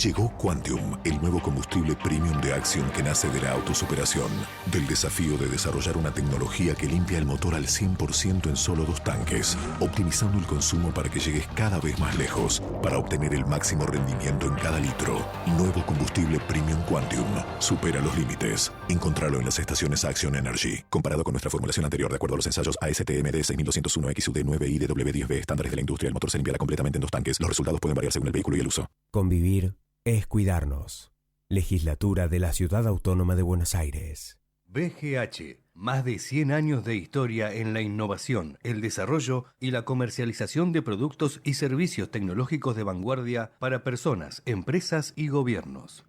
Llegó Quantium, el nuevo combustible premium de Axion que nace de la autosuperación, del desafío de desarrollar una tecnología que limpia el motor al 100% en solo 2 tanques, optimizando el consumo para que llegues cada vez más lejos, para obtener el máximo rendimiento en cada litro. Nuevo combustible premium Quantium, supera los límites. Encontralo en las estaciones Axion Energy. Comparado con nuestra formulación anterior, de acuerdo a los ensayos ASTM D6201 XUD 9IDW10B, estándares de la industria, el motor se limpiará completamente en 2 tanques. Los resultados pueden variar según el vehículo y el uso. Convivir es cuidarnos. Legislatura de la Ciudad Autónoma de Buenos Aires. BGH, más de 100 años de historia en la innovación, el desarrollo y la comercialización de productos y servicios tecnológicos de vanguardia para personas, empresas y gobiernos.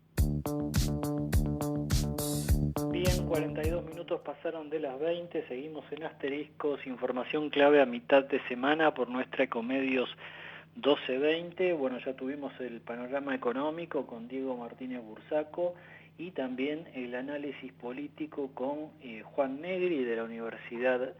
Bien, 42 minutos pasaron de las 20, seguimos en Asteriscos, información clave a mitad de semana por nuestra Ecomedios 1220. Bueno, ya tuvimos el panorama económico con Diego Martínez Bursaco y también el análisis político con Juan Negri de la Universidad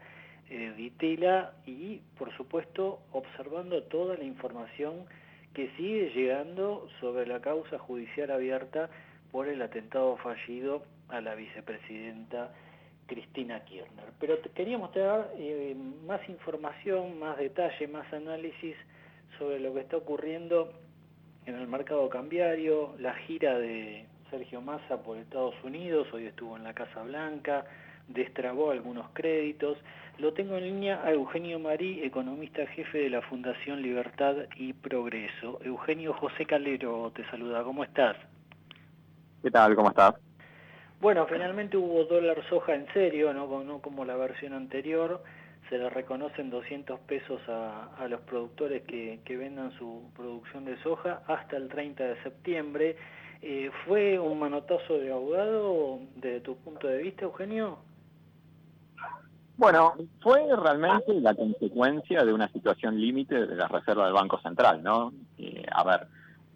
de Itela y, por supuesto, observando toda la información que sigue llegando sobre la causa judicial abierta por el atentado fallido a la vicepresidenta Cristina Kirchner. Pero queríamos traer más información, más detalle, más análisis sobre lo que está ocurriendo en el mercado cambiario, la gira de Sergio Massa por Estados Unidos, hoy estuvo en la Casa Blanca, destrabó algunos créditos, Lo tengo en línea a Eugenio Marí, economista jefe de la Fundación Libertad y Progreso. Eugenio, José Calero te saluda, ¿cómo estás? ¿Qué tal? ¿Cómo estás? Bueno, finalmente hubo dólar soja en serio, no como la versión anterior. Se le reconocen 200 pesos a los productores que vendan su producción de soja hasta el 30 de septiembre. ¿Fue un manotazo de ahogado desde tu punto de vista, Eugenio? Bueno, fue realmente la consecuencia de una situación límite de la Reserva del Banco Central, ¿no? A ver,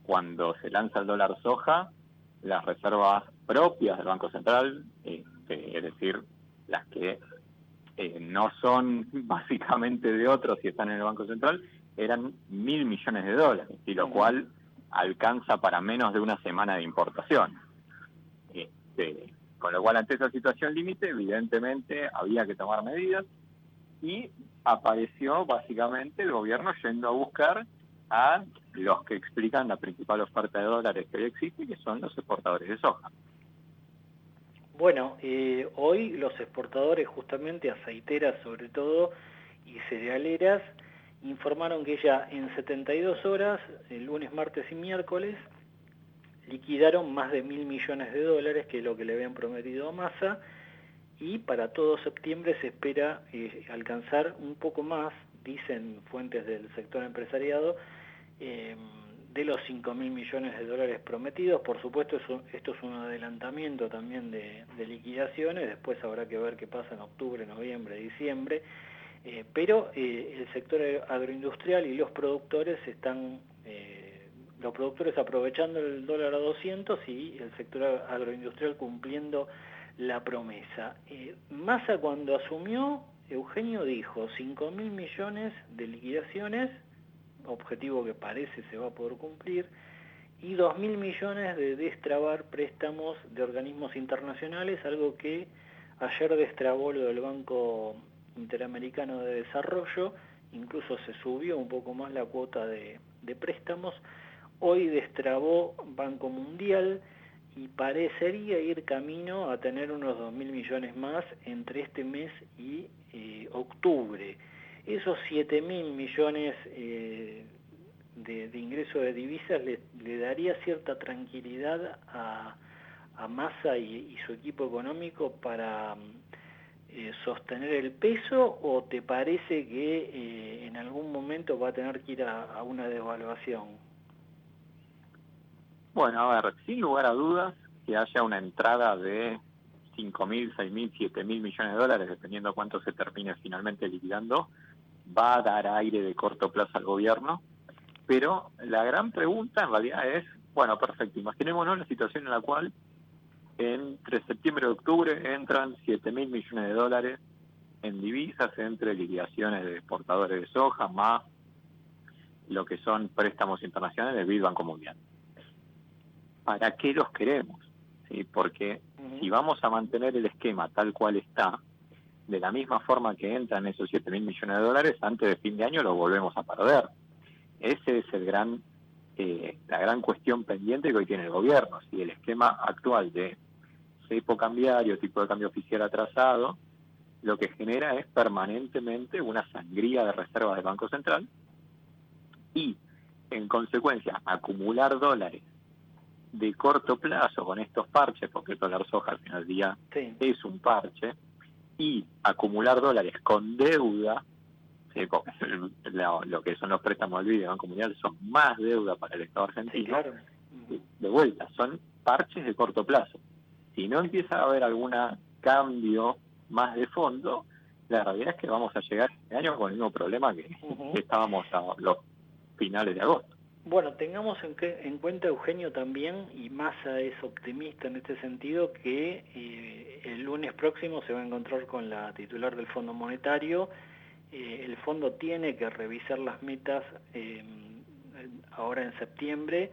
cuando se lanza el dólar soja, las reservas propias del Banco Central, es decir, las que no son básicamente de otros y están en el Banco Central, eran 1.000 millones de dólares, y lo cual alcanza para menos de una semana de importación. Con lo cual, ante esa situación límite, evidentemente había que tomar medidas, y apareció básicamente el gobierno yendo a buscar a los que explican la principal oferta de dólares que hoy existe, que son los exportadores de soja. Bueno, hoy los exportadores, justamente aceiteras sobre todo, y cerealeras, informaron que ya en 72 horas, el lunes, martes y miércoles, liquidaron más de 1.000 millones de dólares, que es lo que le habían prometido a Massa, y para todo septiembre se espera alcanzar un poco más, dicen fuentes del sector empresariado, de los 5.000 millones de dólares prometidos. Por supuesto, esto es un adelantamiento también de liquidaciones, después habrá que ver qué pasa en octubre, noviembre, diciembre, pero el sector agroindustrial y los productores aprovechando el dólar a 200 y el sector agroindustrial cumpliendo la promesa. Massa, cuando asumió, Eugenio dijo 5.000 millones de liquidaciones, objetivo que parece se va a poder cumplir, y 2.000 millones de destrabar préstamos de organismos internacionales, algo que ayer destrabó lo del Banco Interamericano de Desarrollo, incluso se subió un poco más la cuota de préstamos. Hoy destrabó Banco Mundial y parecería ir camino a tener unos 2.000 millones más entre este mes y octubre. Esos 7.000 millones de ingreso de divisas le daría cierta tranquilidad a Massa y su equipo económico para sostener el peso, ¿o te parece que en algún momento va a tener que ir a una devaluación? Bueno, a ver, sin lugar a dudas, que haya una entrada de 5.000, 6.000, 7.000 millones de dólares, dependiendo cuánto se termine finalmente liquidando, va a dar aire de corto plazo al gobierno. Pero la gran pregunta en realidad es, bueno, perfecto, imaginémonos la situación en la cual entre septiembre y octubre entran 7.000 millones de dólares en divisas entre liquidaciones de exportadores de soja más lo que son préstamos internacionales del Banco Mundial. ¿Para qué los queremos? ¿Sí? Porque si vamos a mantener el esquema tal cual está, de la misma forma que entran esos 7.000 millones de dólares, antes de fin de año los volvemos a perder. Ese es la gran cuestión pendiente que hoy tiene el gobierno. Si el esquema actual de cepo cambiario, tipo de cambio oficial atrasado, lo que genera es permanentemente una sangría de reservas del Banco Central y, en consecuencia, acumular dólares de corto plazo con estos parches, porque el dólar soja al final del día es un parche, y acumular dólares con deuda, ¿sí? Porque lo que son los préstamos del Banco Mundial son más deuda para el Estado argentino. Sí, claro. De vuelta, son parches de corto plazo. Si no empieza a haber algún cambio más de fondo, la realidad es que vamos a llegar este año con el mismo problema que estábamos a los finales de agosto. Bueno, tengamos en cuenta, Eugenio, también, y Massa es optimista en este sentido, que el lunes próximo se va a encontrar con la titular del Fondo Monetario. El fondo tiene que revisar las metas ahora en septiembre.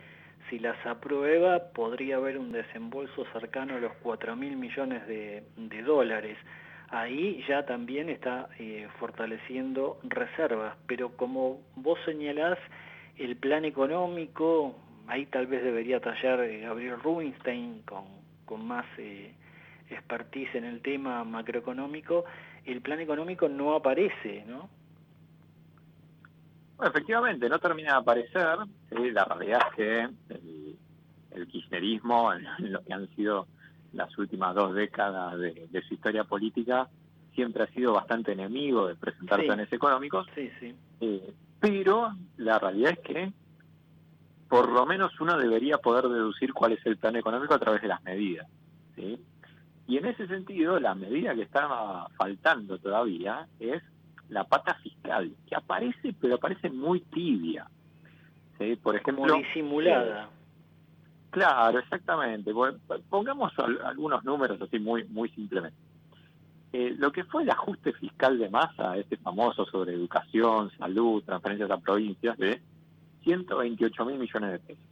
Si las aprueba, podría haber un desembolso cercano a los 4.000 millones de dólares. Ahí ya también está fortaleciendo reservas, pero como vos señalás, el plan económico, ahí tal vez debería tallar Gabriel Rubinstein con más expertise en el tema macroeconómico, el plan económico no aparece, ¿no? Bueno, efectivamente, no termina de aparecer. La realidad es que el kirchnerismo, en lo que han sido las últimas 2 décadas de su historia política, siempre ha sido bastante enemigo de presentar planes económicos. Sí, sí. Pero la realidad es que por lo menos uno debería poder deducir cuál es el plan económico a través de las medidas, ¿sí? Y en ese sentido, la medida que está faltando todavía es la pata fiscal, que aparece, pero aparece muy tibia, ¿sí? Por ejemplo, como disimulada. Claro, exactamente. Pongamos algunos números así muy simplemente. Lo que fue el ajuste fiscal de Massa, este famoso sobre educación, salud, transferencias a provincias, de 128.000 millones de pesos.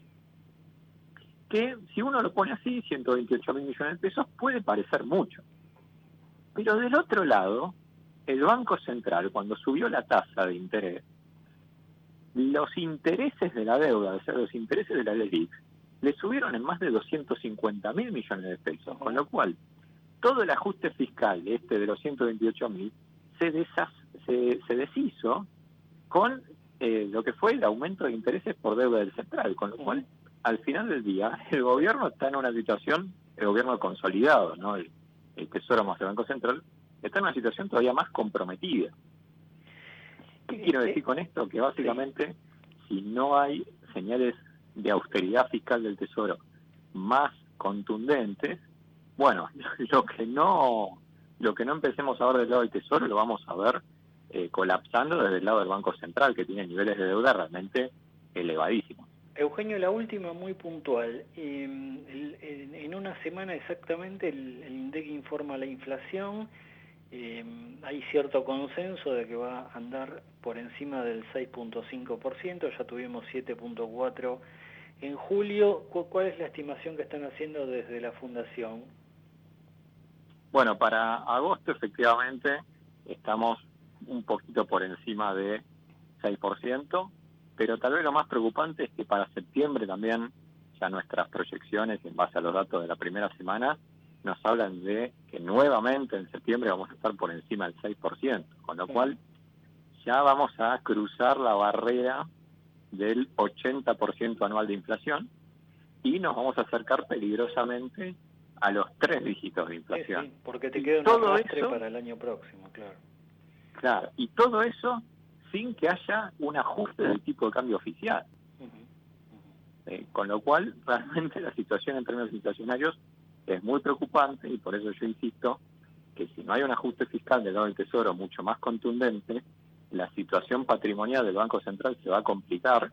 Que si uno lo pone así, 128.000 millones de pesos, puede parecer mucho. Pero del otro lado, el Banco Central, cuando subió la tasa de interés, los intereses de la deuda, o sea, los intereses de la LELIQ, le subieron en más de 250.000 millones de pesos, con lo cual todo el ajuste fiscal de los 128.000 se deshizo con lo que fue el aumento de intereses por deuda del central, con lo cual al final del día el gobierno está en una situación, el gobierno consolidado, ¿no? el Tesoro más el Banco Central, está en una situación todavía más comprometida. ¿Qué quiero decir con esto? Que básicamente si no hay señales de austeridad fiscal del Tesoro más contundentes, bueno, lo que no empecemos a ver del lado del Tesoro lo vamos a ver colapsando desde el lado del Banco Central, que tiene niveles de deuda realmente elevadísimos. Eugenio, la última muy puntual. En una semana exactamente el INDEC informa la inflación. Hay cierto consenso de que va a andar por encima del 6.5%, ya tuvimos 7.4% en julio. ¿Cuál es la estimación que están haciendo desde la Fundación? Bueno, para agosto efectivamente estamos un poquito por encima de 6%, pero tal vez lo más preocupante es que para septiembre también ya nuestras proyecciones, en base a los datos de la primera semana, nos hablan de que nuevamente en septiembre vamos a estar por encima del 6%, con lo cual ya vamos a cruzar la barrera del 80% anual de inflación y nos vamos a acercar peligrosamente a los 3 dígitos de inflación. Sí, porque te queda un arrastre para el año próximo, claro. Claro, y todo eso sin que haya un ajuste del tipo de cambio oficial. Con lo cual, realmente la situación en términos inflacionarios es muy preocupante y por eso yo insisto que si no hay un ajuste fiscal del lado del Tesoro mucho más contundente, la situación patrimonial del Banco Central se va a complicar,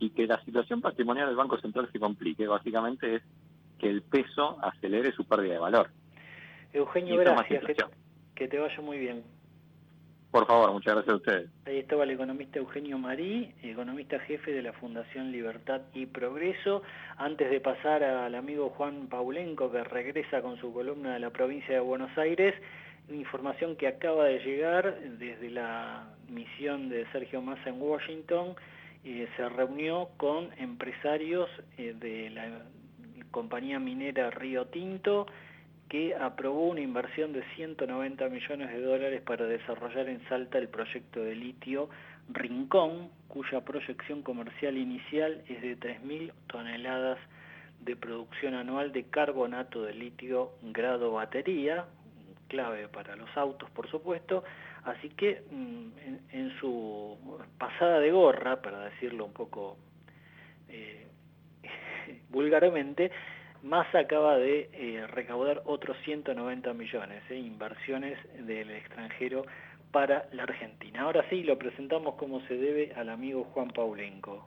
y que la situación patrimonial del Banco Central se complique básicamente es que el peso acelere su pérdida de valor. Eugenio, gracias, que te vaya muy bien. Por favor, muchas gracias a ustedes. Ahí estaba el economista Eugenio Marí, economista jefe de la Fundación Libertad y Progreso. Antes de pasar al amigo Juan Paulenco, que regresa con su columna de la provincia de Buenos Aires, información que acaba de llegar desde la misión de Sergio Massa en Washington. Se reunió con empresarios de la compañía minera Río Tinto, que aprobó una inversión de 190 millones de dólares para desarrollar en Salta el proyecto de litio Rincón, cuya proyección comercial inicial es de 3.000 toneladas de producción anual de carbonato de litio grado batería, clave para los autos, por supuesto. Así que en su pasada de gorra, para decirlo un poco vulgarmente, Massa acaba de recaudar otros 190 millones, inversiones del extranjero para la Argentina. Ahora sí, lo presentamos como se debe al amigo Juan Paulenco.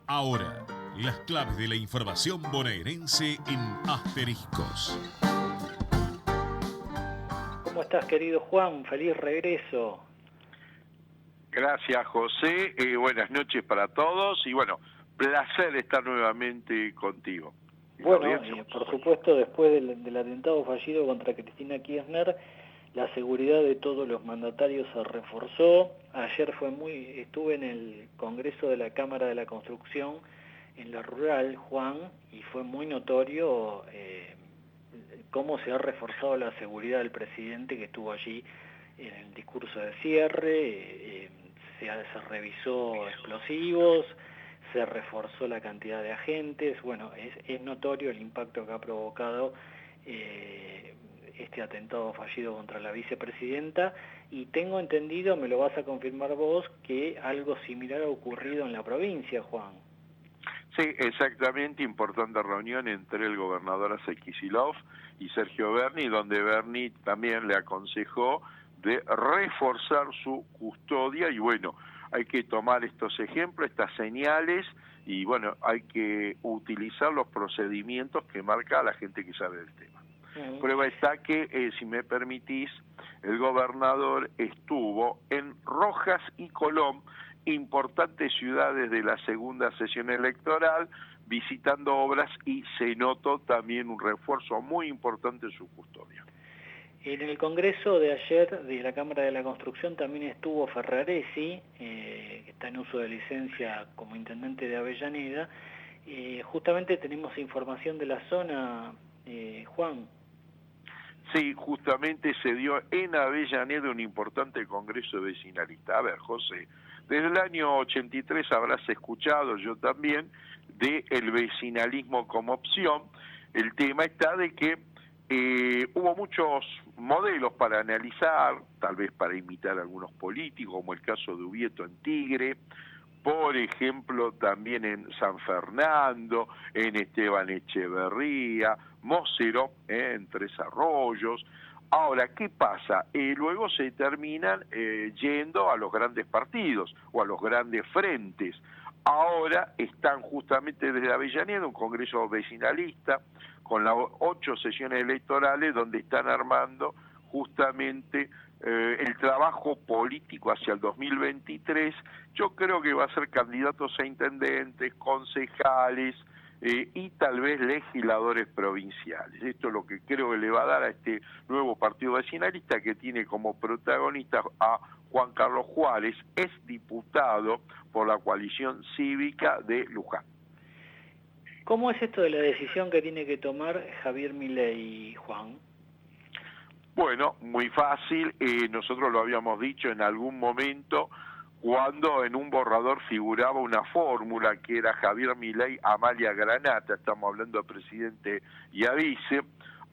Ahora, las claves de la información bonaerense en Asteriscos. ¿Cómo estás, querido Juan? Feliz regreso. Gracias, José. Buenas noches para todos y bueno, placer estar nuevamente contigo. Bueno, por supuesto, después del atentado fallido contra Cristina Kirchner, la seguridad de todos los mandatarios se reforzó. Ayer estuve en el Congreso de la Cámara de la Construcción en la Rural, Juan, y fue muy notorio cómo se ha reforzado la seguridad del presidente que estuvo allí en el discurso de cierre, se revisó explosivos, se reforzó la cantidad de agentes. Bueno, es notorio el impacto que ha provocado este atentado fallido contra la vicepresidenta, y tengo entendido, me lo vas a confirmar vos, que algo similar ha ocurrido en la provincia, Juan. Sí, exactamente, importante reunión entre el gobernador Axel Kicillof y Sergio Berni, donde Berni también le aconsejó de reforzar su custodia, y bueno, hay que tomar estos ejemplos, estas señales, y bueno, hay que utilizar los procedimientos que marca la gente que sabe del tema. Prueba está que, si me permitís, el gobernador estuvo en Rojas y Colón, importantes ciudades de la segunda sesión electoral, visitando obras, y se notó también un refuerzo muy importante en su custodia. En el congreso de ayer de la Cámara de la Construcción también estuvo Ferraresi, que está en uso de licencia como intendente de Avellaneda. Justamente tenemos información de la zona, Juan. Sí, justamente se dio en Avellaneda un importante congreso vecinalista. A ver, José, desde el año 83 habrás escuchado, yo también, de el vecinalismo como opción. El tema está de que hubo muchos modelos para analizar, tal vez para imitar a algunos políticos, como el caso de Ubieto en Tigre, por ejemplo, también en San Fernando, en Esteban Echeverría, Mosero, en Tres Arroyos. Ahora, ¿qué pasa? Luego se terminan yendo a los grandes partidos o a los grandes frentes. Ahora están justamente desde Avellaneda, un congreso vecinalista, con las 8 sesiones electorales, donde están armando justamente el trabajo político hacia el 2023. Yo creo que va a ser candidatos a intendentes, concejales y tal vez legisladores provinciales. Esto es lo que creo que le va a dar a este nuevo partido vecinalista, que tiene como protagonista a Juan Carlos Juárez, es diputado por la coalición cívica de Luján. ¿Cómo es esto de la decisión que tiene que tomar Javier Milei, Juan? Bueno, muy fácil, nosotros lo habíamos dicho en algún momento, cuando en un borrador figuraba una fórmula que era Javier Milei, Amalia Granata, estamos hablando de presidente y a vice.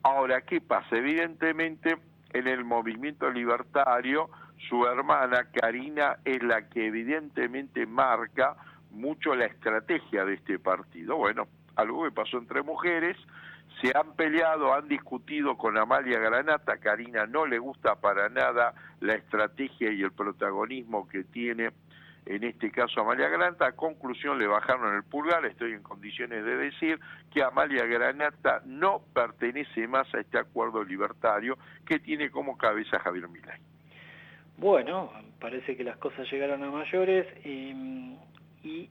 Ahora, ¿qué pasa? Evidentemente, en el movimiento libertario, su hermana Karina es la que evidentemente marca mucho la estrategia de este partido. Bueno, algo que pasó entre mujeres, se han peleado, han discutido con Amalia Granata. Karina no le gusta para nada la estrategia y el protagonismo que tiene en este caso Amalia Granata. A conclusión, le bajaron el pulgar. Estoy en condiciones de decir que Amalia Granata no pertenece más a este acuerdo libertario que tiene como cabeza Javier Milei. Bueno, parece que las cosas llegaron a mayores. Y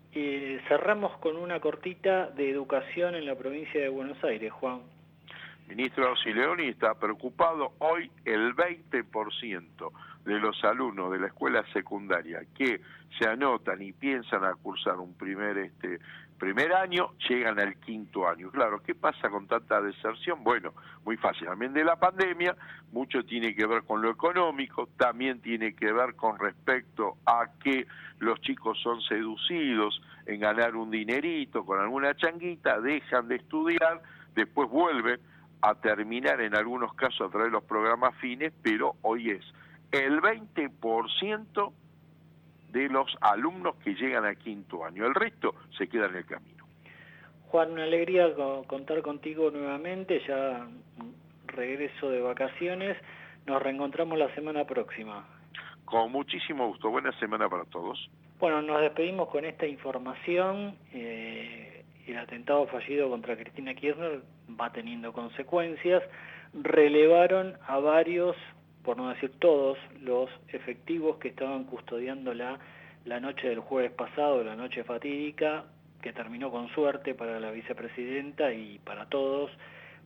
cerramos con una cortita de educación en la provincia de Buenos Aires, Juan. Ministro Auxilioni está preocupado. Hoy el 20% de los alumnos de la escuela secundaria que se anotan y piensan a cursar un primer año, llegan al 5º año. Claro, ¿qué pasa con tanta deserción? Bueno, muy fácil. También de la pandemia, mucho tiene que ver con lo económico, también tiene que ver con respecto a que los chicos son seducidos en ganar un dinerito con alguna changuita, dejan de estudiar, después vuelven a terminar en algunos casos a través de los programas fines, pero hoy es el 20% de los alumnos que llegan al 5º año. El resto se queda en el camino. Juan, una alegría contar contigo nuevamente, ya regreso de vacaciones. Nos reencontramos la semana próxima. Con muchísimo gusto. Buena semana para todos. Bueno, nos despedimos con esta información. El atentado fallido contra Cristina Kirchner va teniendo consecuencias. Relevaron a varios, por no decir todos, los efectivos que estaban custodiando la noche del jueves pasado, la noche fatídica, que terminó con suerte para la vicepresidenta y para todos,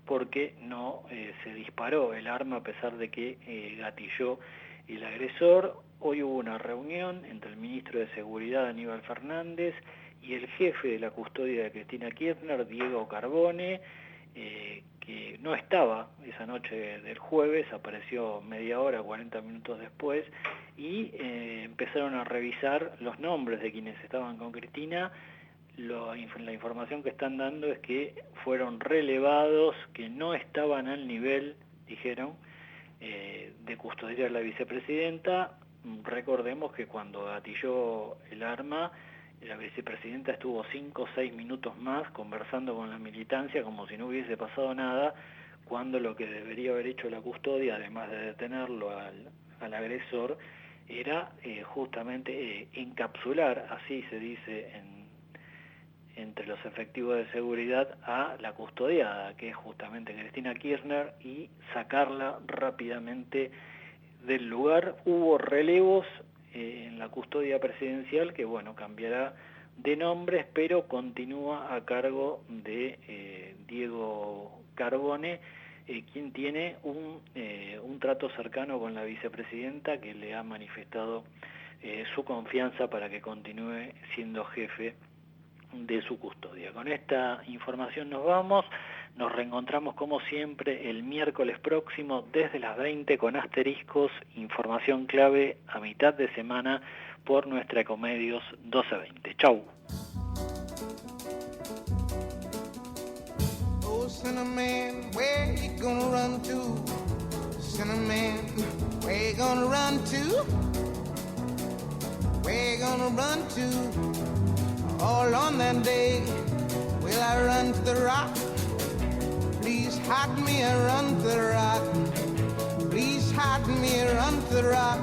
porque no se disparó el arma a pesar de que gatilló el agresor. Hoy hubo una reunión entre el ministro de Seguridad, Aníbal Fernández, y el jefe de la custodia de Cristina Kirchner, Diego Carbone. que no estaba esa noche del jueves, apareció media hora, 40 minutos después, y empezaron a revisar los nombres de quienes estaban con Cristina. La información que están dando es que fueron relevados, que no estaban al nivel, dijeron, de custodiar a la vicepresidenta. Recordemos que cuando gatilló el arma, la vicepresidenta estuvo 5 o 6 minutos más conversando con la militancia como si no hubiese pasado nada, cuando lo que debería haber hecho la custodia, además de detenerlo al agresor, era justamente encapsular, así se dice entre los efectivos de seguridad, a la custodiada, que es justamente Cristina Kirchner, y sacarla rápidamente del lugar. Hubo relevos en la custodia presidencial que, bueno, cambiará de nombres, pero continúa a cargo de Diego Carbone, quien tiene un trato cercano con la vicepresidenta, que le ha manifestado su confianza para que continúe siendo jefe de su custodia. Con esta información nos vamos. Nos reencontramos como siempre el miércoles próximo desde las 20 con asteriscos, información clave a mitad de semana por nuestra Ecomedios 1220. Chau. Oh, Cinnamon, where you gonna run to? Cinnamon, where you gonna run to? Where you gonna run to? All on that day, will I run to the rock? Please hide me and run to the rock. Please hide me and run to the rock.